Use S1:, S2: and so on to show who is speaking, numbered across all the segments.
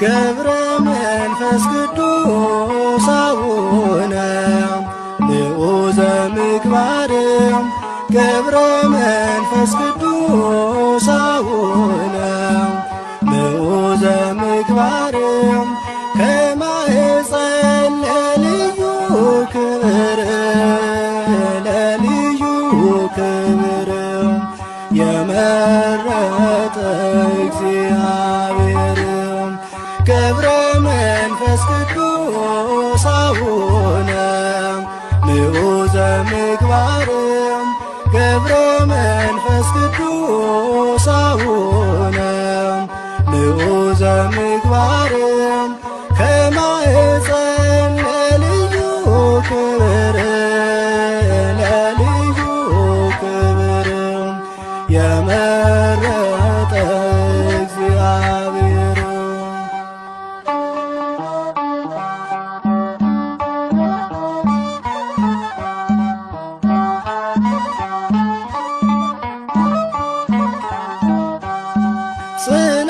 S1: ገብረ መንፈስ ቅዱስ አቡነ ንዑዘ ምግባር ገብረ መንፈስ ቅዱስ አቡነ ንዑዘ ምግባር ከማኅፀን ለልዩ ክብር ለልዩ ክብር የመረጠ እግዚአብሔር ገብረ መንፈስ ቅዱስ አቡነ ንዑዘ ምግባር ገብረ መንፈስ ቅዱስ አቡነ ንዑዘ ምግባር ከማኅፀን ለልዩ ክብር ለልዩ ክብር የመረጠ እግዚአብሔር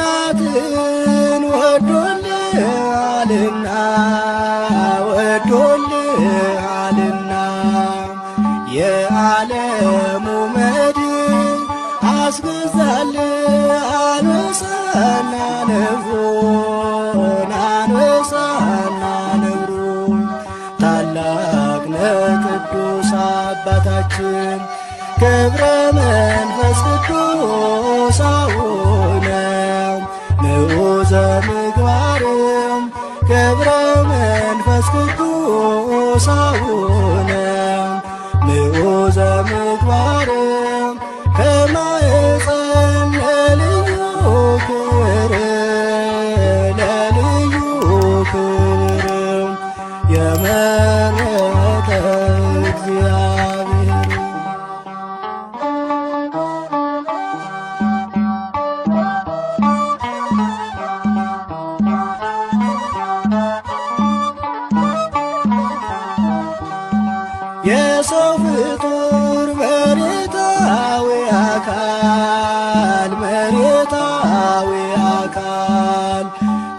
S1: ጽናትን ወዶልሃልና ወዶልሃልና የዓለሙ መድን አስገዛልህ አንበሳና ነብሩን አንበሳና ነብሩን ታላቅ ነህ ቅዱስ አባታችን ገብረ መንፈስ ቅዱስ አቡነ ንዑዘ ምግባር ገብረ መንፈስ ቅዱስ አቡነ ንዑዘ ምግባር ከማኅፀን ለልዩ ክብር ለልዩ ክብር የመረጠ እግዚአብሔር የሰው ፍጡር መሬታዊ አካል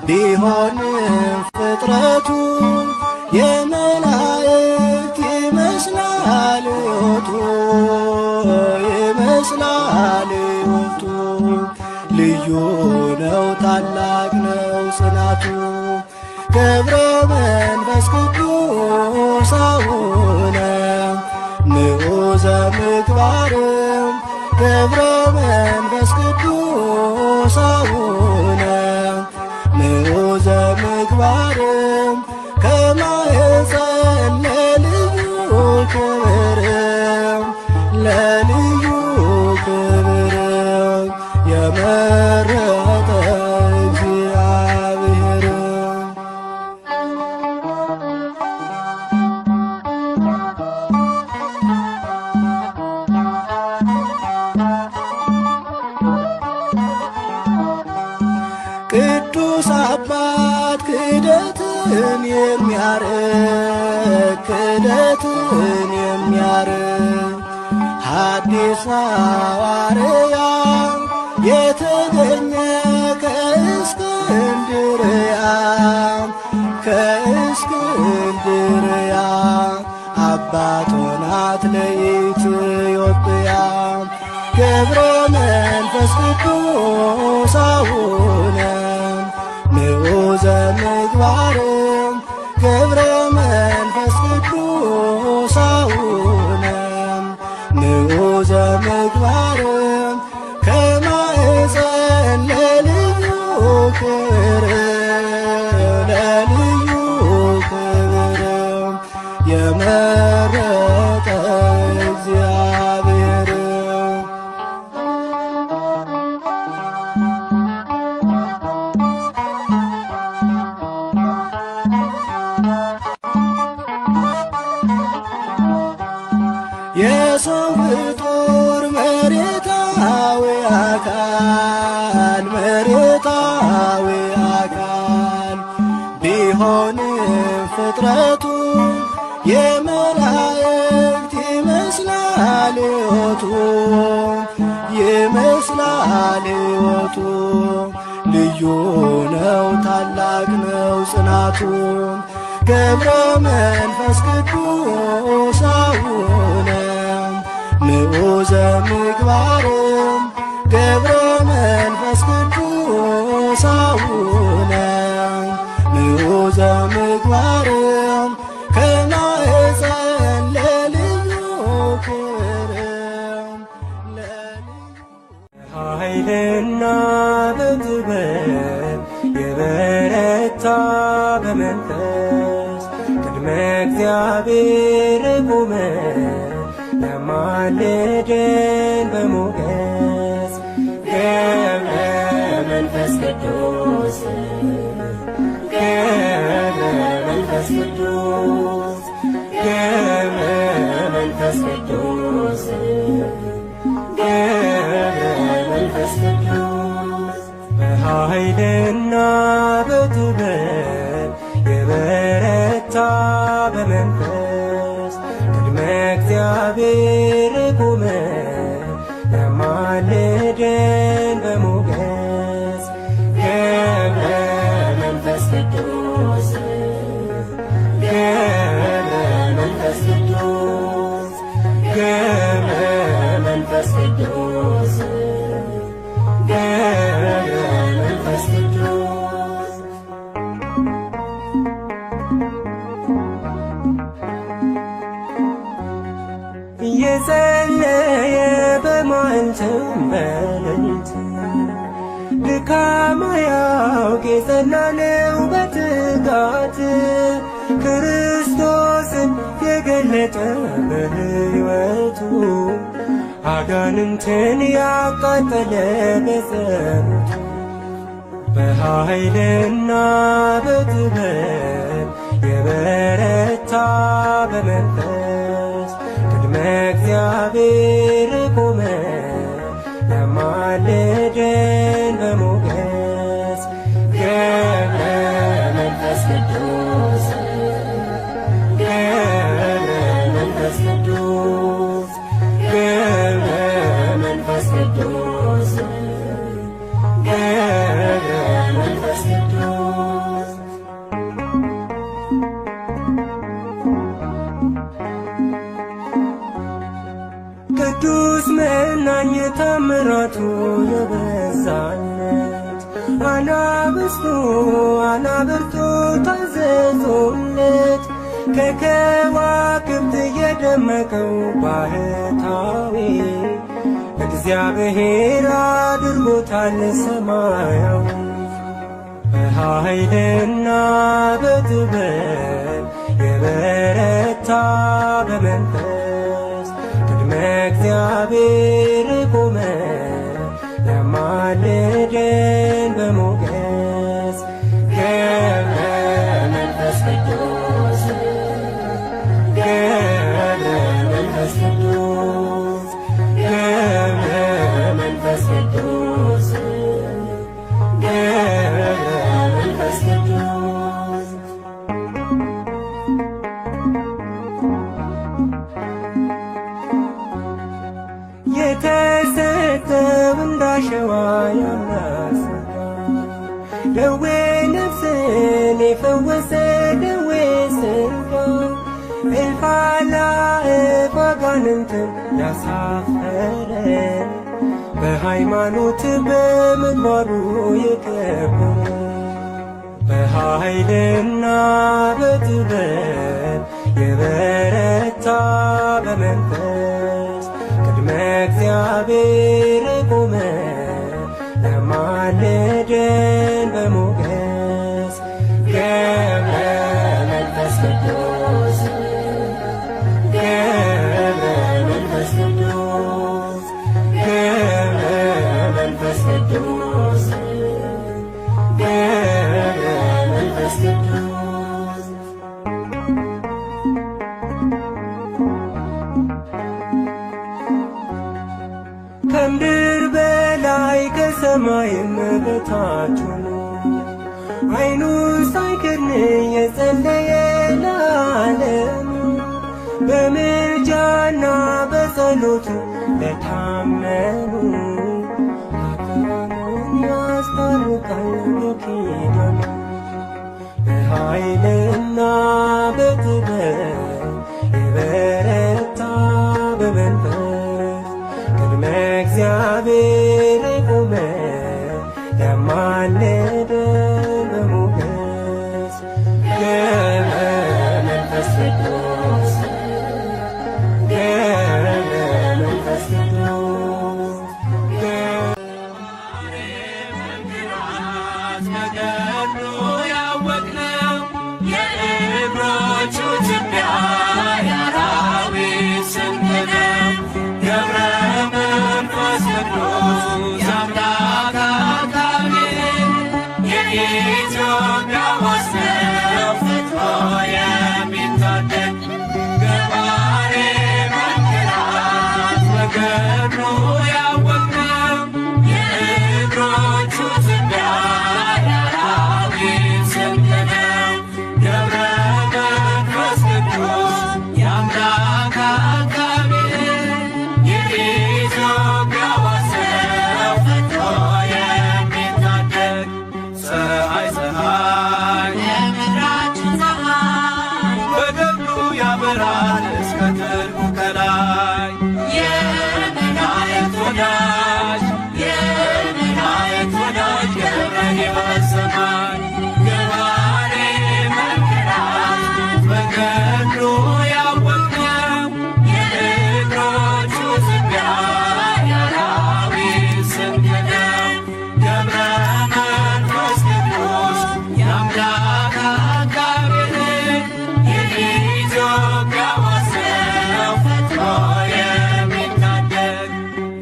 S1: ቢሆንም ፍጥረቱ የመላእክት ይመስላል ሕይወቱ ይመስላል ሕይወቱ ልዩ ነው ታላቅ ነው ጽናቱ ገብረ መንፈስ ቅዱስ አቡነ ንዑዘ ምግባር ገብረ መንፈስ ቅዱስ አቡነ ንዑዘ ምግባር ከማኅፀን ለልዩ ክብር ለልዩ ክብር የመረጠ እግዚአብሔር ቅዱስ አባት ክህደትን የሚያርቅ ሐዲስ ሐዋርያ የተገኘ ከእስክንድርያ አባት ሆናት ለኢትዮጵያ ገብረ መንፈስ ቅዱስ አቡነ ንዑዘ ምግባር ገብረ መንፈስ ቅዱስ አቡነ ንዑዘ ምግባር ከማኅፀን ለልዩ ክብር ለልዩ ክብር የመረጠ እግዚአብሔር የሰው ፍጡር መሬታዊ አካል ቢሆንም ፍጥረቱ የመላእክት ይመስላል ሕይወቱ ይመስላል ሕይወቱ ልዩ ነው ታላቅ ነው ጽናቱም ገብረ መንፈስ ቅዱስ አቡነ ምዑዘ ምግባርም ገብረ መንፈስ ቅዱስ አቡነ ምዑዘ ምግባርም ከማኅፀን ለልዩ ክብርም
S2: ኃይልና በጥበብ የበረታ በመንፈስ ቅድመ እግዚአብሔር ቆመ ለማልደን በሞገስ ገብረ መንፈስ ቅዱስ ገብረ መንፈስ ቅዱስ ገብረ መንፈስ ቅዱስ ገብረ መንፈስ ቅዱስ በኃይልና በጥበብ የበረታ በመንፈስ ቅድመ እግዚአብሔር ቆመ ለማልደን በሞገስ ገብረ መንፈስ ቅዱስ ገብረ መንፈስ ቅዱስ ገብረ መንፈስ ቅዱስ ገብረ መንፈስ ቅዱስ እየጸለየ በመዓልትም በሌሊት ድካም አያውቅ የጸና ነው በትጋት ክርስቶስን የገለጠ በሕይወቱ አጋንንትን ያቃጠለ በጸሎቱ በኃይልና በጥበብ የበረታ በመንፈስ ቅድመ እግዚአብሔር ቆመ ለማልደን በሞገስ ገብረ መንፈስ ቅዱስ ገብረ መንፈስ ቅዱስ ገብረ መንፈስ ቅዱስ ገብረ መንፈስ ቅዱስ ቅዱስ መናኝ ታምራቱ የበዛለት አናብስቱ አናብርቱ ታዘዙለት ከከዋክብት የደመቀው ባህታዊ እግዚአብሔር አድርጎታል ሰማያዊ በኃይልና በጥበብ የበረታ በመንፈስ ቅድመ እግዚአብሔር ቆመ ለማልደን በሞገስ ገብረ መንፈስ ቅዱስ ገብረ መንፈስ ቅዱስ ገብረ መንፈስ ቅዱስ ገብረ መንፈስ ቅዱስ የተሰጠው እንዳሸዋ ያናስጋ ደዌ ነፍስን የፈወሰ ደዌ ሥጋ እልፍ አእላፍ አጋንንትን ያሳፈረ በሃይማኖት በምግባሩ የከበረ በኃይልና በጥበብ የበረታ በመንፈስ ቅድመ እግዚአብሔር ቆመ ለማልደን በሞገስ ገብረ መንፈስ ቅዱስ ገብረ መንፈስ ቅዱስ ገብረ መንፈስ ቅዱስ ገብረ መንፈስ ቅዱስ ከምድር በላይ ከሰማይም በታች ሆኖ ዓይኑን ሳይከድን የጸለየ ለዓለሙ በምልጃና በጸሎቱ ለታመኑ ኃጥአንን ያስታርቅ ቃል ኪዳኑ በኃይልና በጥበብ የበረታ በመንፈስ ቅድመ እግዚአብሔር የቆመ ያማለደ በሞገስ ገብረ መንፈስ ቅዱስ ገብረ መንፈስ ቅዱስ
S1: ነገሩ ያወቅነው የእግሮቹ ትቢያ የአራዊት ስንቅ ነው። ገብረ መንፈስ ቅዱስ የአምላክ አካል የኢትዮጵያ ወሰው ፈጥሮ የሚታደግ ገባሬ መንክራት ነገሩ ያወቅነው የእግሮቹ ትቢያ የአራዊት ስንቅ ነው። ገብረ መንፈስ ቅዱስ የአምላክ አካል የኢትዮጵያ ወሰው ፈጥሮ የሚታደግ ፀሐይ የምድራችን ፀሐይ በገብሩ ያበራል እስከ ጥልቁ ከላይ የመላእክት ወዳጅ የመላእክት ወዳጅ ገብረ ሕይወት ሰማይ ገባሬ መንክራት በገብሩ ያወቅነው የእግሮቹ ትቢያ የአራዊት ስንቅ ነው። ገብረ መንፈስ ቅዱስ የአምላክ አካል የኢትዮጵያ ወሰው ፈጥሮ የሚታደግ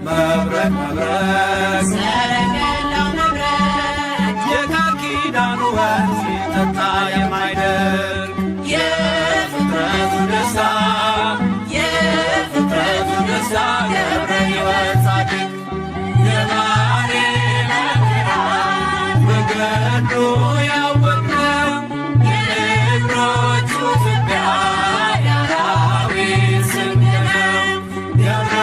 S1: መብረቅ መብረቅ ሰረገላው መብረቅ የቃል ኪዳኑ ወንዝ ሲጠጣ የማይደርቅ የፍጥረቱ ደስታ የፍጥረቱ ደስታ ገብረ ሕይወት ጻድቅ ገባሬ መንክራት በገድሉ ያወቅነው የእግሮቹ ትቢያ የአራዊት ስንቅ ነው። ገብረ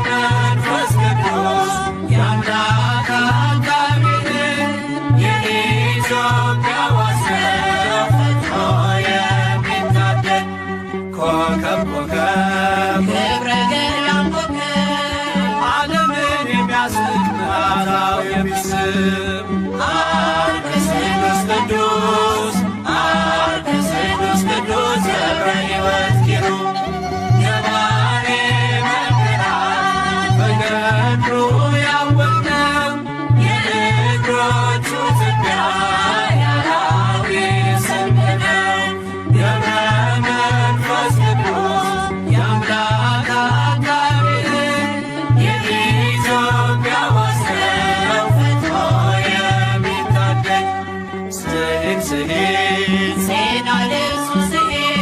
S1: መንፈስ ቅዱስ የአምላክ አካል የኢትዮጵያ ወሰው ፈጥሮ የሚታደግ ኮከብ ኮከብ ገብረ ገላም ኮከብ ዓለምን የሚያስቅ መዓዛው የሚስብ አርክስዱስ ቅዱስ አርክስዱስ ቅዱስ ገብረ ሕይወት ኪሩብ ገባሬ መንክራት በገድሉ ያወቅነው የእግሮቹ ትቢያ የአራዊት ስንቅ ነው። ገብረ መንፈስ ቅዱስ የአምላክ አካል የኢትዮጵያ ወሰው ፈጥሮ የሚታደግ ስሂድ ስሂድ ዜና ልብሱ ስሂድ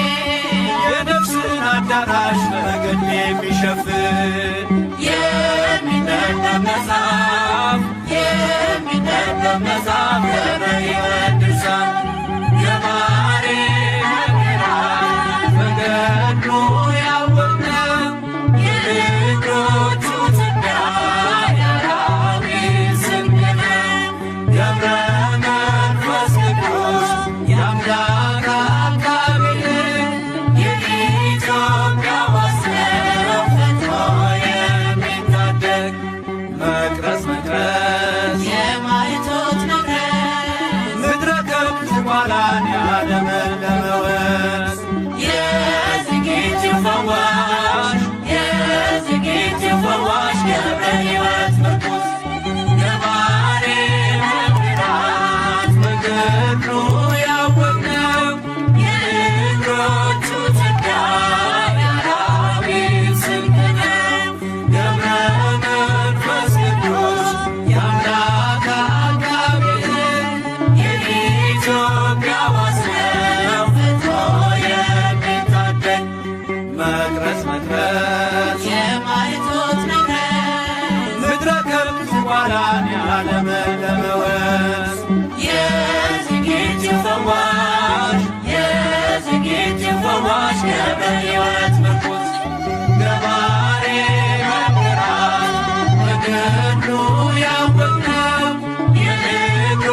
S1: የነፍስን አዳራሽ በገድል የሚሸፍን የሚነበብ መጽሐፍ የሚነበብ መጽሐፍ ገብረ ሕይወት ድርሳን ገባሬ መንክራት በገድሉ ያወቅነው የእግሮቹ ትቢያ የአራዊት ስንቅ ነው። ገብረ መንፈስ ቅዱስ የአምላክ አካል የኢትዮጵያ ወሰው ፈጥሮ የሚታደግ መቅረዝ መቅረዝ የማይቶት መቅረዝ ምድረ ከብት ኋላን ያለመለመ ወንዝ የዝግጅት ፈዋሽ የዝግጅት ፈዋሽ ገብረ ሕይወት ምርኩዝ ገባሬ መንክራት በገድሉ ያወቅነው የእግሮቹ ትቢያ የአራዊት ስንቅ ነው። ገብረ መንፈስ ቅዱስ የአምላክ አካል የኢትዮጵያ ወሰው ፈጥሮ የሚታደግ መቅረዝ መቅረዝ የማይቶት መቅረዝ ምድረ ከብት ኋላን ያለመለመ ወንዝ የዝግጅት ፈዋሽ የዝግጅት ፈዋሽ ገብረ ሕይወት ምርኩዝ ገባሬ መንክራት በገድሉ ያወቅነው የእግሮ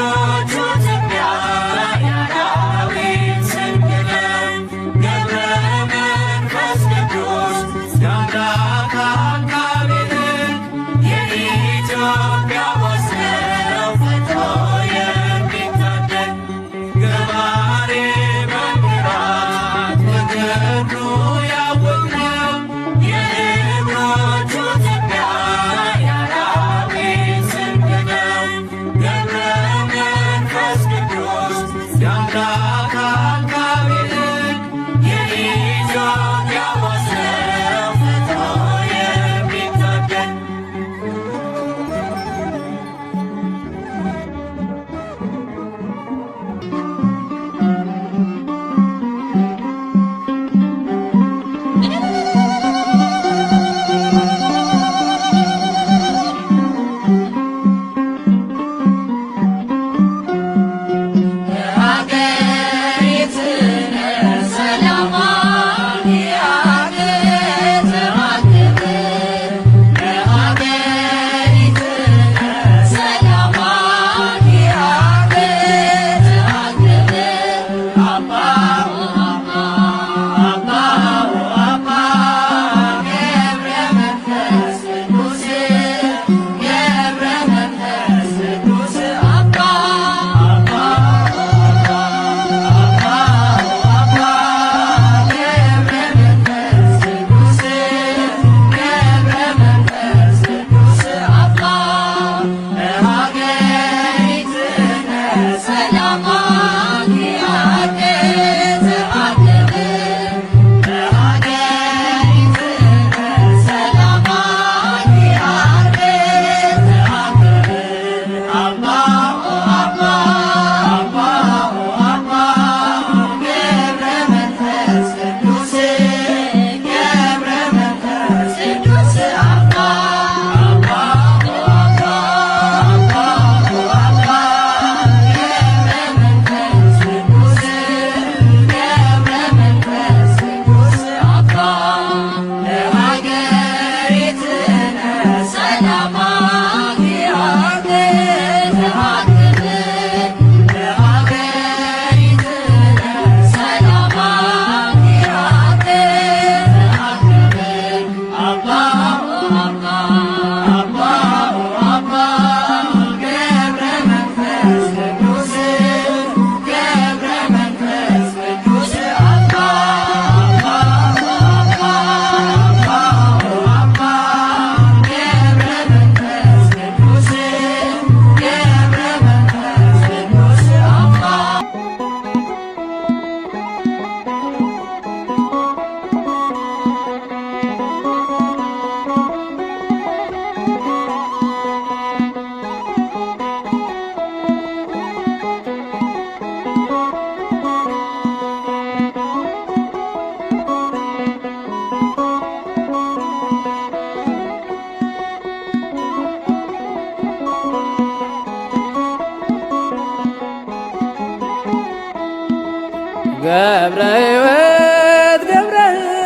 S3: ገብረ ሕይወት ገብረ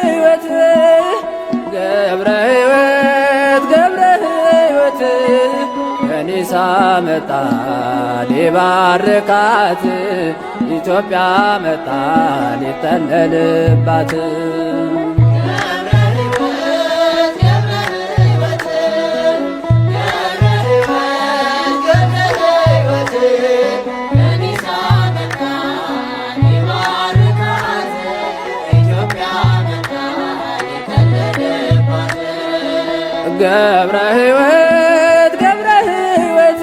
S3: ሕይወት ገብረ ሕይወት ገብረ ሕይወት ከኒሳ መጣ ሊባርካት ኢትዮጵያ መጣ ሊጠለልባት ገብረ ሕይወት ገብረ ሕይወት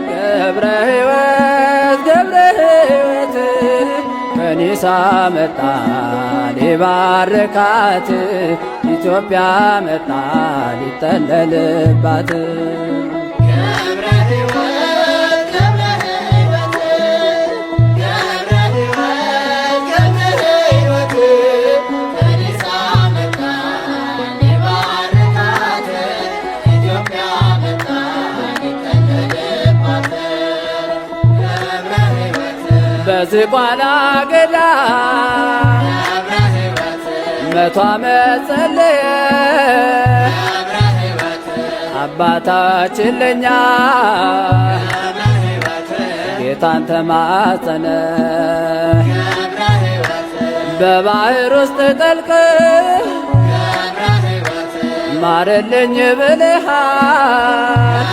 S3: ገብረ ሕይወት ገብረ ሕይወት ከኒሳ መጣ ሊባርካት ኢትዮጵያ መጣ ሊጠለልባት በዝቋላ ገዳ መቶ ዓመት ጸለየ አባታችን ለኛ ጌታን ተማጸነ በባህር ውስጥ ጠልቅ ማረልኝ ብልሃል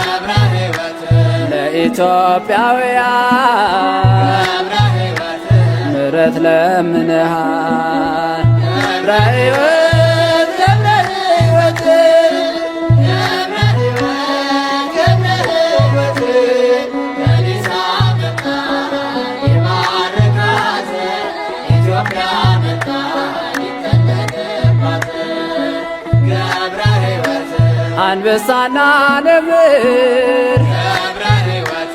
S3: ለኢትዮጵያውያን ምሕረት ለምንሃል ገብረ ሕይወት ገብረ ሕይወት ገብረ ሕይወት ከኒሳ መጣ ሊባርካት ኢትዮጵያ መጣ ሊጠለልባት ገብረ ሕይወት አንበሳና ነብር ገብረ ሕይወት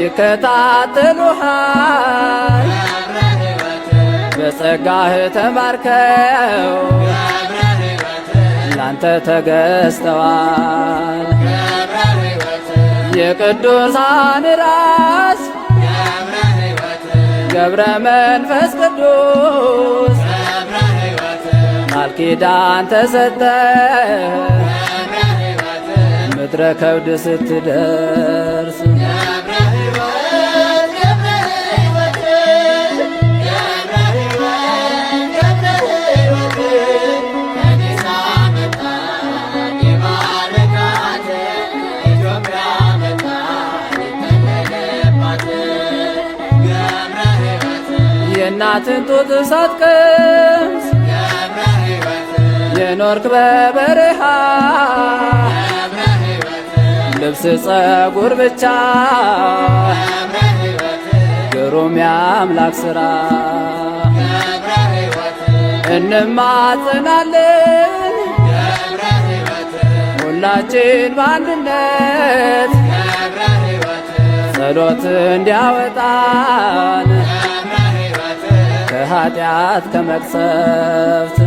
S3: ይከታተሉሃል በጸጋህ ተባርከው ላንተ ተገዝተዋል የቅዱሳን ራስ ገብረ መንፈስ ቅዱስ ቃል ኪዳን ተሰጠ ምድረ ከብድ ስትደርስ የእናትን ጡት ሳትቀምስ የኖርክ በበረሃ ልብስ ጸጉር ብቻ ግሩም የአምላክ ሥራ እንማጽናለን ሁላችን በአንድነት ጸሎት እንዲያወጣን ከኃጢአት ከመቅሰፍት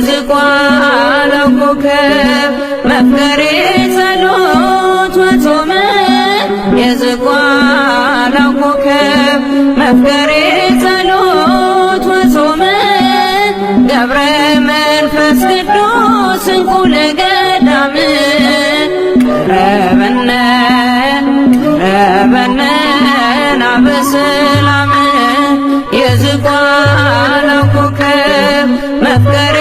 S4: የዝቋላው ኮከብ መፍቀሬ ጸሎት ወጾም የዝቋላው መፍቀሬ ጸሎት ወጾመ ገብረ መንፈስ ቅዱስ እንቁ ለገዳም ቀረበነ ቀረበነ ናበሰላም የዝቋላው ኮከብ መፍቀሬ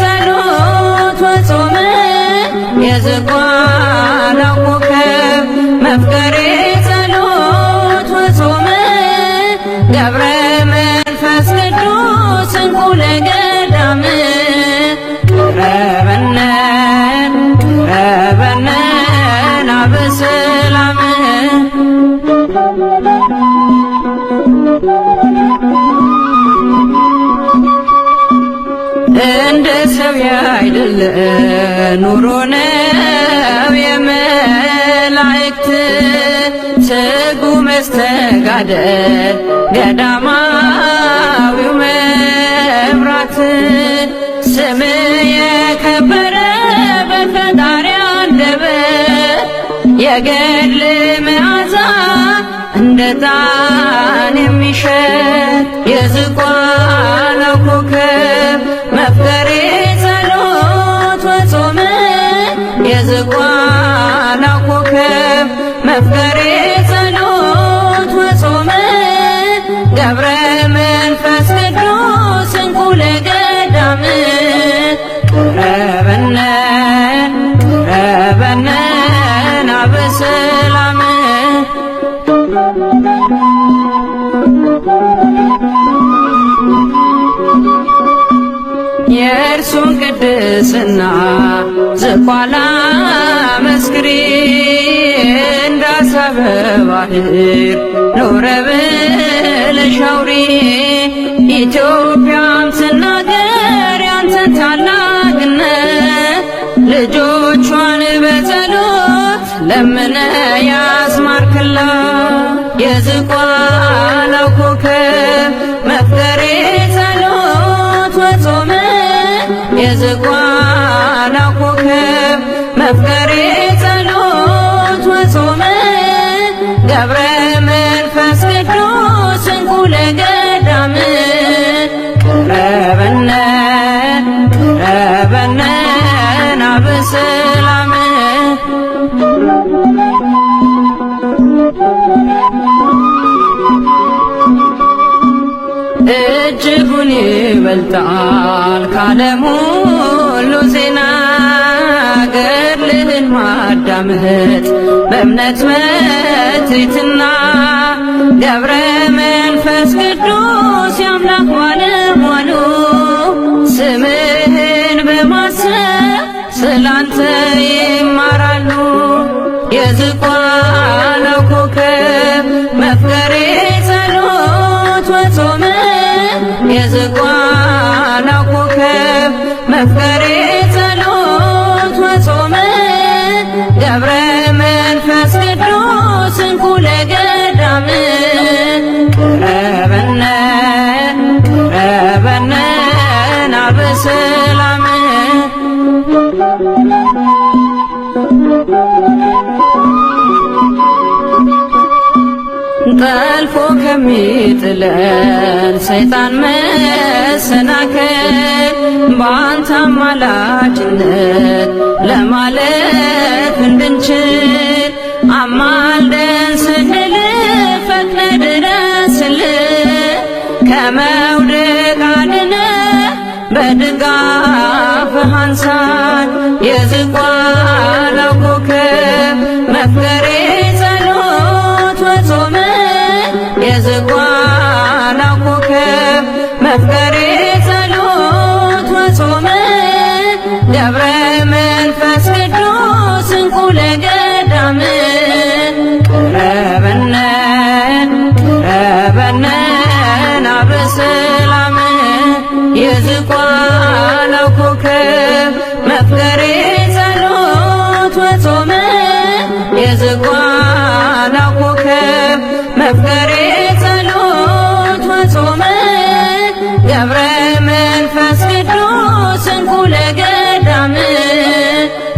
S4: ጸሎት ወጾመ የዝቋላው ኮከብ መፍቀሬ ጸሎት ወጾመ ገብረ መንፈስ ቅዱስ እንቁ ለገዳም ቀረበነ ቀረበነ ናበሰላም እንደ ሰው ያይደለ ኑሮ ነው የመላእክት ትጉ መስተጋደል ገዳማዊው መብራት ስም የከበረ በፈጣሪ አንደበት የገድል መዓዛ እንደ ዕጣን የሚሸት የዝቋላው ኮከብ መፍቀሬ ጸሎት ወጾመ የዝቋላው ኮከብ መፍቀሬ ጸሎት ወጾመ ገብረ መንፈስ ቅዱስ እንቁ ለገዳም ቀረበነ ቀረበነ ናበሰላም የእርሱን ቅድስና ዝቋላ መስክሪ እንዳሰበ ባህር ኖረ ብለሽ አውሪ ኢትዮጵያም ስናገር ያንተን ታላቅነት ልጆቿን በጸሎት ለምነ ያስማርክላት የዝቋላው ኮከብ መፍቀሬ ጸሎት ወጾመ የዝቋላው ኮከብ መፍቀሬ ጸሎት ወጾመ ገብረ መንፈስ ቅዱስ እንቁ ለገዳም ቀረበነ ቀረበነ ናበሰላም እጅጉን ይበልጣል ካለሙ ሁሉ ዜና ገድልህን ማዳመጥ በእምነት መትሕትና ገብረ መንፈስ ቅዱስ የአምላክ ባለሟሉ ስምህን በማሰብ ስላንተ ይማራሉ የዝቋላው ኮከብ መፍቀሬ ጸሎት ወጾመ የዝቋላው ኮከብ መፍቀሬ ጸሎት ወጾመ ገብረ መንፈስ ቅዱስ እንቁ ለገዳም ቀረበነ ቀረበነ ናበሰላም ጠልፎ ከሚጥለን ሰይጣን መሰናከል በአንተ አማላጅነት ለማለፍ እንድንችል አማልደን ስንል ፈጥነ ድረስልን ከመውደቅ አድነን በድጋፍህ አንሳን የዝቋላው ኮከብ መፍቀሬ ጸሎት ወጾመ የዝቋላው ኮከብ መፍቀሬ ጸሎት ወጾመ ገብረ መንፈስ ቅዱስ እንቁ ለገዳም ቀረበነ ቀረበነ ናበሰላም የዝቋላው ኮከብ መፍቀሬ ጸሎት ወጾመ የዝቋላው ኮከብ መፍቀሬ ጸሎት ወጾመ ገብረ መንፈስ ቅዱስ እንቁ ለገዳም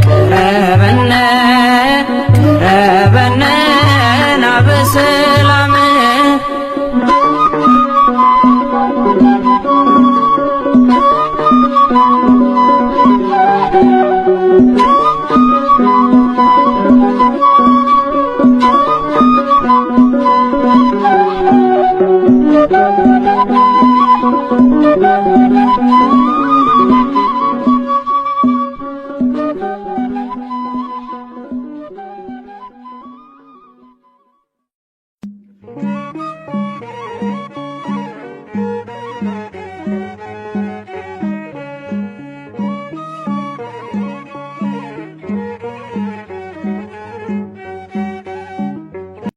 S4: ቀረበነ